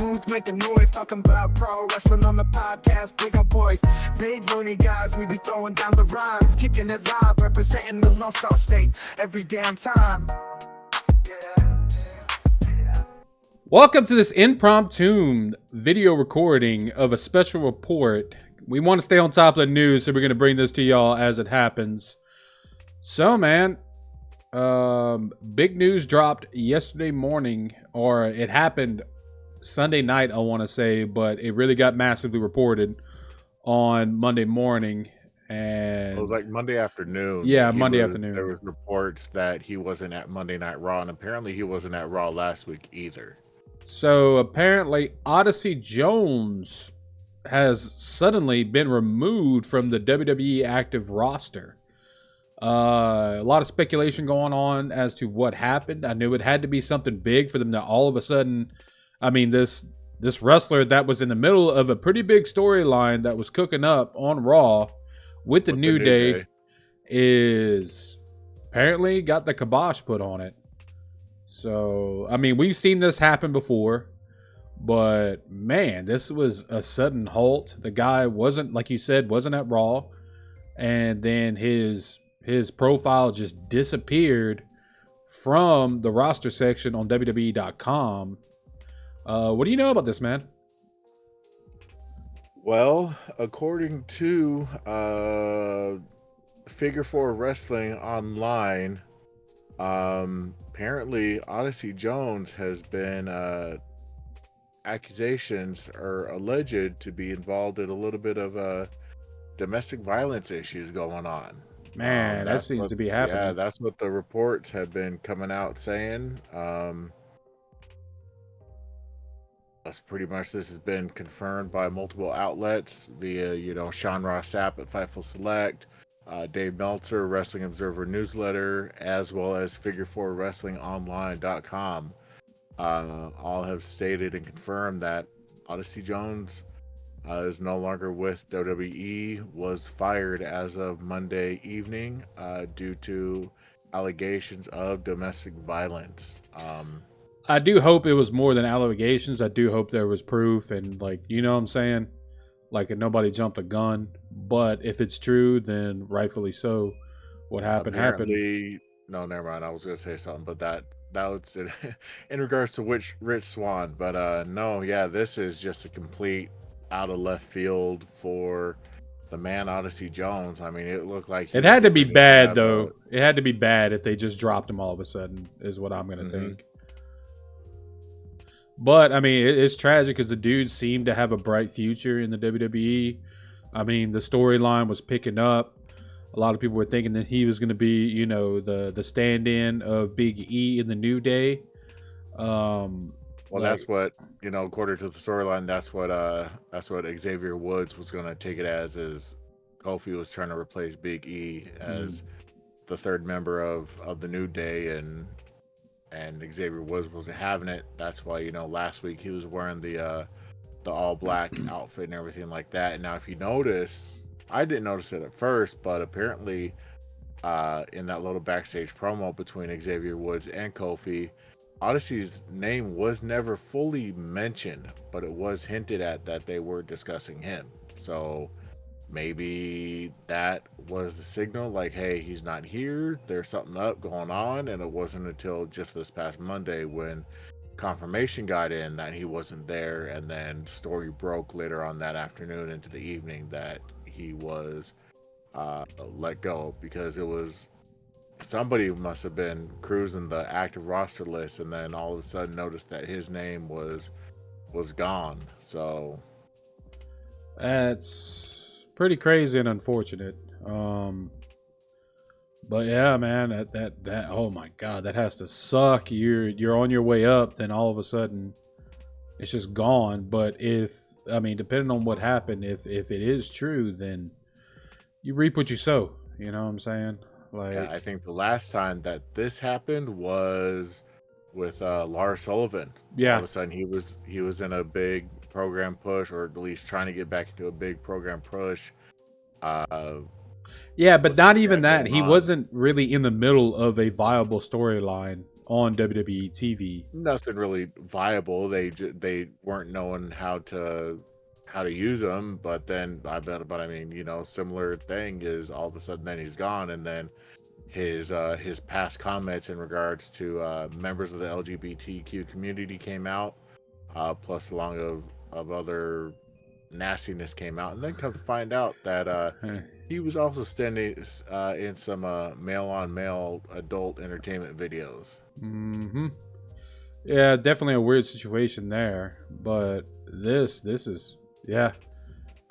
Dudes making noise, talking about pro wrestling on the podcast. Big up boys, big loony guys. We be throwing down the rhymes, kicking it live, representing the Lone Star State every damn time. Welcome to this impromptu video recording of a special report. We want to stay on top of the news, so we're going to bring this to y'all as it happens. So, man, big news dropped yesterday morning, or it happened Sunday night, I want to say, but it really got massively reported on Monday morning. And it was like Monday afternoon. Yeah, Monday afternoon. There was reports that he wasn't at Monday Night Raw, and apparently he wasn't at Raw last week either. So apparently Odyssey Jones has suddenly been removed from the WWE active roster. A lot of speculation going on as to what happened. I knew it had to be something big for them to all of a sudden, I mean, this wrestler that was in the middle of a pretty big storyline that was cooking up on Raw with the New Day is apparently got the kibosh put on it. So, I mean, we've seen this happen before, but man, this was a sudden halt. The guy wasn't, like you said, wasn't at Raw, and then his profile just disappeared from the roster section on WWE.com. What do you know about this, man? Well, according to Figure 4 Wrestling Online, apparently Odyssey Jones has been accusations or alleged to be involved in a little bit of domestic violence issues going on. Man, that seems to be happening. Yeah, that's what the reports have been coming out saying. That's pretty much, this has been confirmed by multiple outlets via, Sean Ross Sapp at Fightful Select, Dave Meltzer, Wrestling Observer Newsletter, as well as Figure4WrestlingOnline.com. All have stated and confirmed that Odyssey Jones is no longer with WWE, was fired as of Monday evening due to allegations of domestic violence. I do hope it was more than allegations. I do hope there was proof and, like, you know what I'm saying? Like, nobody jumped a gun. But if it's true, then rightfully so. What happened happened. No, never mind. I was going to say something, but that was in regards to Rich Swann. But no, yeah, this is just a complete out of left field for the man Odyssey Jones. I mean, it looked like it had to be bad, though. It had to be bad if they just dropped him all of a sudden, is what I'm going to think. But, I mean, it's tragic because the dude seemed to have a bright future in the WWE. I mean, the storyline was picking up. A lot of people were thinking that he was going to be, the stand-in of Big E in the New Day. That's what, according to the storyline, that's what Xavier Woods was going to take it as, is Kofi was trying to replace Big E as the third member of the New Day, and Xavier Woods wasn't having it. That's why, last week he was wearing the all black outfit and everything like that. And now, if you notice, I didn't notice it at first, but apparently in that little backstage promo between Xavier Woods and Kofi, Odyssey's name was never fully mentioned, but it was hinted at that they were discussing him. So maybe that was the signal, like, hey, he's not here, there's something up going on. And it wasn't until just this past Monday when confirmation got in that he wasn't there, and then story broke later on that afternoon into the evening that he was let go, because it was somebody must have been cruising the active roster list and then all of a sudden noticed that his name was gone. So that's pretty crazy and unfortunate. But yeah, man, that oh my God, that has to suck. You're on your way up, then all of a sudden it's just gone. But depending on what happened, if it is true, then you reap what you sow. You know what I'm saying? Like, yeah, I think the last time that this happened was with Lars Sullivan. Yeah, all of a sudden he was in a big program push, or at least trying to get back into a big program push. Yeah, but not even that. He wasn't really in the middle of a viable storyline on WWE TV. Nothing really viable. They weren't knowing how to use them. But then I mean, you know, similar thing is all of a sudden then he's gone, and then his past comments in regards to members of the LGBTQ community came out, plus along of other nastiness came out, and then come to find out that he was also standing in some male on male adult entertainment videos. Mm-hmm. Yeah, definitely a weird situation there. But this is, yeah.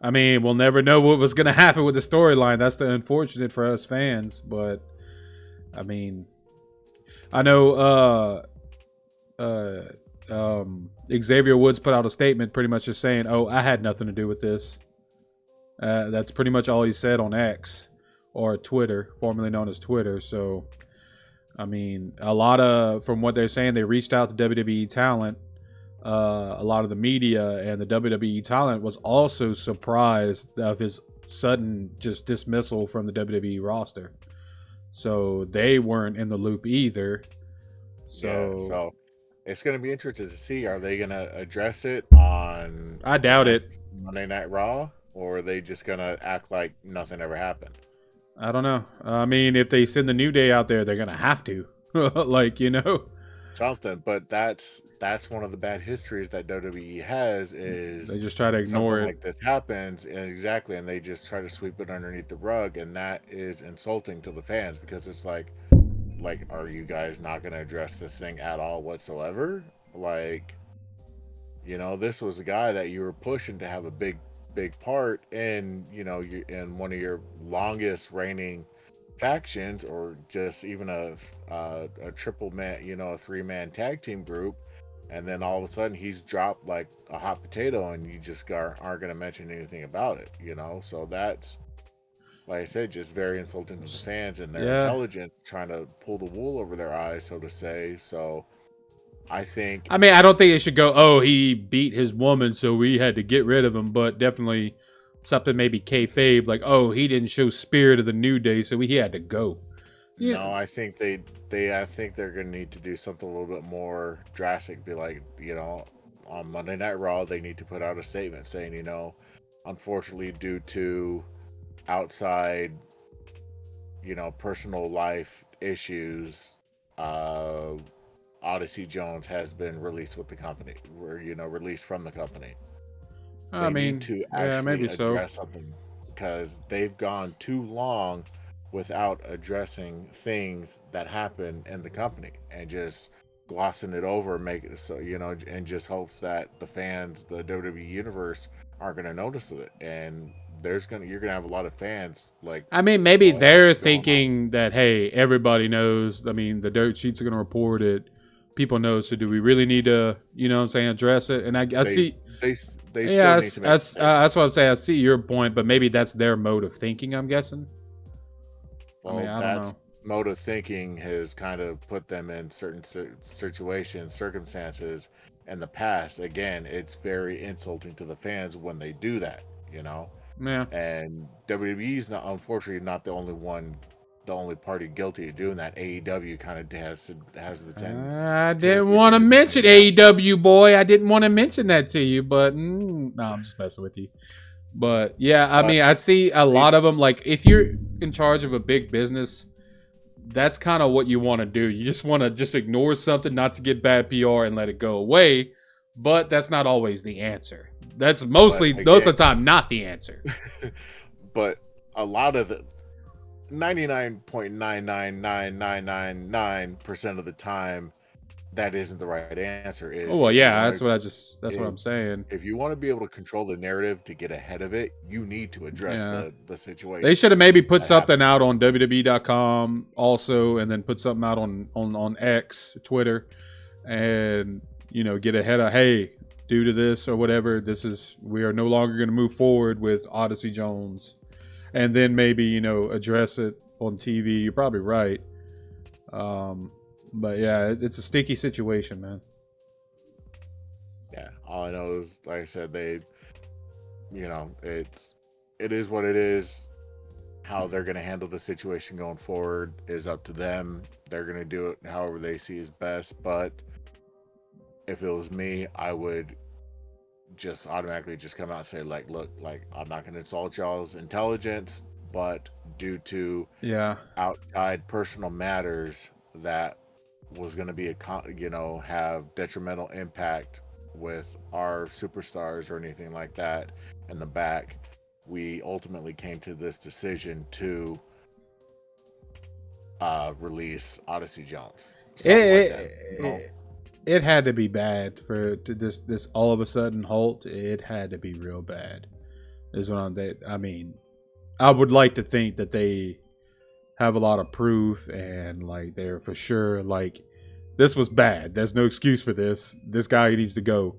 I mean, we'll never know what was going to happen with the storyline. That's the unfortunate for us fans. But I mean, I know Xavier Woods put out a statement pretty much just saying, "Oh, I had nothing to do with this." That's pretty much all he said on X, or Twitter, formerly known as Twitter. So, I mean, a lot of, from what they're saying, they reached out to WWE talent, a lot of the media, and the WWE talent was also surprised of his sudden just dismissal from the WWE roster. So they weren't in the loop either. So it's going to be interesting to see, are they going to address it on, I doubt it. Monday Night Raw, or are they just going to act like nothing ever happened? I don't know. I mean, if they send the New Day out there, they're going to have to. Like, you know. Something, but that's one of the bad histories that WWE has, is They just try to ignore it. Like this happens, and exactly, and they just try to sweep it underneath the rug, and that is insulting to the fans, because it's like, are you guys not going to address this thing at all whatsoever? Like, you know, this was a guy that you were pushing to have a big part in, you know, in one of your longest reigning factions, or just even a triple man, you know, a 3-man tag team group, and then all of a sudden he's dropped like a hot potato, and you just aren't going to mention anything about it, you know? So that's, like I said, just very insulting to the fans and their intelligence, trying to pull the wool over their eyes, so to say. So I mean, I don't think it should go, oh, he beat his woman, so we had to get rid of him, but definitely something maybe kayfabe, like, oh, he didn't show spirit of the New Day, so he had to go. Yeah. No, I think I think they're going to need to do something a little bit more drastic. Be like, you know, on Monday Night Raw, they need to put out a statement saying, you know, unfortunately, due to outside, you know, personal life issues, Odyssey Jones has been released with the company, or, you know, released from the company. I mean, need to actually maybe address something, because they've gone too long without addressing things that happen in the company, and just glossing it over, make it so, you know, and just hopes that the fans, the WWE universe, aren't going to notice it. And you're gonna have a lot of fans, like, I mean, maybe they're thinking that, hey, everybody knows. I mean, the dirt sheets are going to report it. People know. So do we really need to, you know what I'm saying, address it? And I see. Yeah, that's what I'm saying. I see your point, but maybe that's their mode of thinking, I'm guessing. Well, I mean, I don't know. Mode of thinking has kind of put them in certain situations, circumstances in the past. Again, it's very insulting to the fans when they do that, you know? Yeah. And WWE's unfortunately not the only party guilty of doing that. AEW kind of has the tendency. I didn't want to mention AEW, boy. I didn't want to mention that to you, but no, I'm just messing with you. But yeah, I mean, I see a lot of them. Like, if you're in charge of a big business, that's kind of what you want to do. You just want to just ignore something, not to get bad PR, and let it go away. But that's not always the answer. That's most of the time not the answer. But a lot of the 99.99999% of the time, that isn't the right answer. Oh, well, yeah, that's what I'm saying. If you want to be able to control the narrative to get ahead of it, you need to address the situation. They should have maybe put something out on WWE.com also, and then put something out on X, Twitter, and, you know, get ahead of, hey, due to this or whatever, we are no longer going to move forward with Odyssey Jones. And then maybe, you know, address it on TV. You're probably right. But yeah, it's a sticky situation, man. Yeah, all I know is, like I said, you know, it is what it is. how they're going to handle the situation going forward is up to them. They're going to do it however they see is best. But if it was me, I would just automatically just come out and say, like, look, like, I'm not going to insult y'all's intelligence, but due to outside personal matters that was going to be have detrimental impact with our superstars or anything like that in the back, we ultimately came to this decision to release Odyssey Jones. It had to be bad for this all of a sudden halt. It had to be real bad. Is what I mean, I would like to think that they have a lot of proof and like they're for sure like this was bad. There's no excuse for this. This guy needs to go.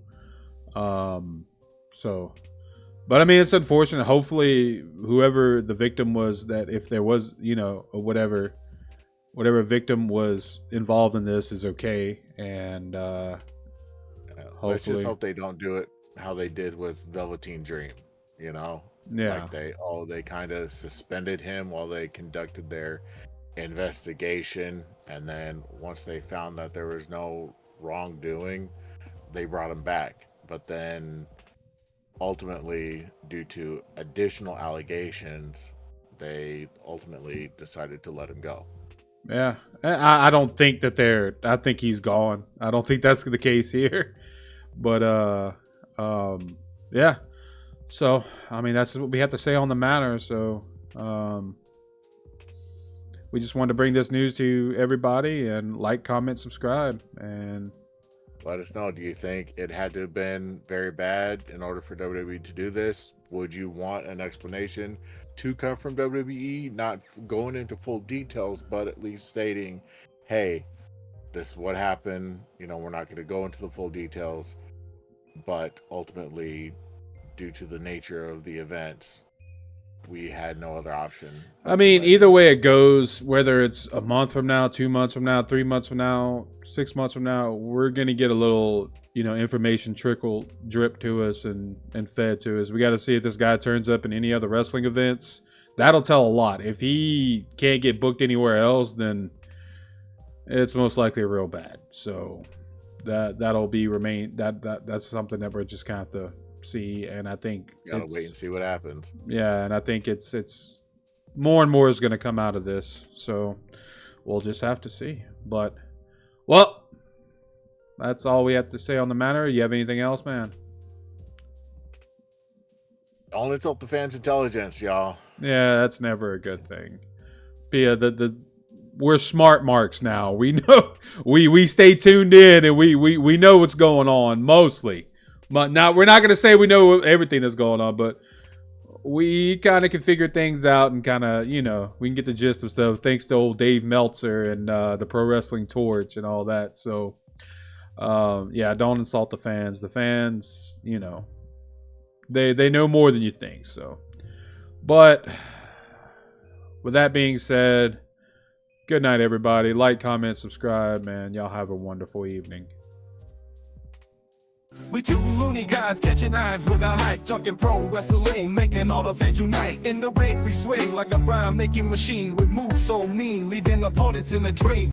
But I mean, it's unfortunate. Hopefully, whoever the victim was, that if there was, or whatever victim was involved in this is okay. And let's just hope they don't do it how they did with Velveteen Dream. Yeah. Like they kind of suspended him while they conducted their investigation, and then once they found that there was no wrongdoing, they brought him back. But then ultimately, due to additional allegations, they ultimately decided to let him go. Yeah, I don't think that I think he's gone. I don't think that's the case here. But yeah. So I mean, that's what we have to say on the matter. So we just wanted to bring this news to everybody and like, comment, subscribe, and let us know. Do you think it had to have been very bad in order for WWE to do this? Would you want an explanation to come from WWE, not going into full details, but at least stating, hey, this is what happened. We're not going to go into the full details, but ultimately, due to the nature of the events, we had no other option. I mean, either way it goes, whether it's a month from now, 2 months from now, 3 months from now, 6 months from now, we're going to get a little, information drip to us and fed to us. We got to see if this guy turns up in any other wrestling events. That'll tell a lot. If he can't get booked anywhere else, then it's most likely real bad. So that'll be that's something that we're just kind of have to see. And I think gotta wait and see what happens. Yeah, and I think it's more and more is going to come out of this. So we'll just have to see. But that's all we have to say on the matter. You have anything else, man? Don't insult the fans' intelligence, y'all. Yeah, that's never a good thing. Yeah, we're smart marks now. We know we stay tuned in and we know what's going on mostly. But now we're not going to say we know everything that's going on, but we kind of can figure things out and kind of, we can get the gist of stuff thanks to old Dave Meltzer and the Pro Wrestling Torch and all that. So, yeah, don't insult the fans. The fans, they know more than you think. So, but with that being said, good night, everybody. Like, comment, subscribe, man. Y'all have a wonderful evening. We two loony guys catching eyes with our hype, talking pro wrestling, making all the fans unite. In the ring we swing like a rhyme making machine with moves so mean, leaving opponents in a dream.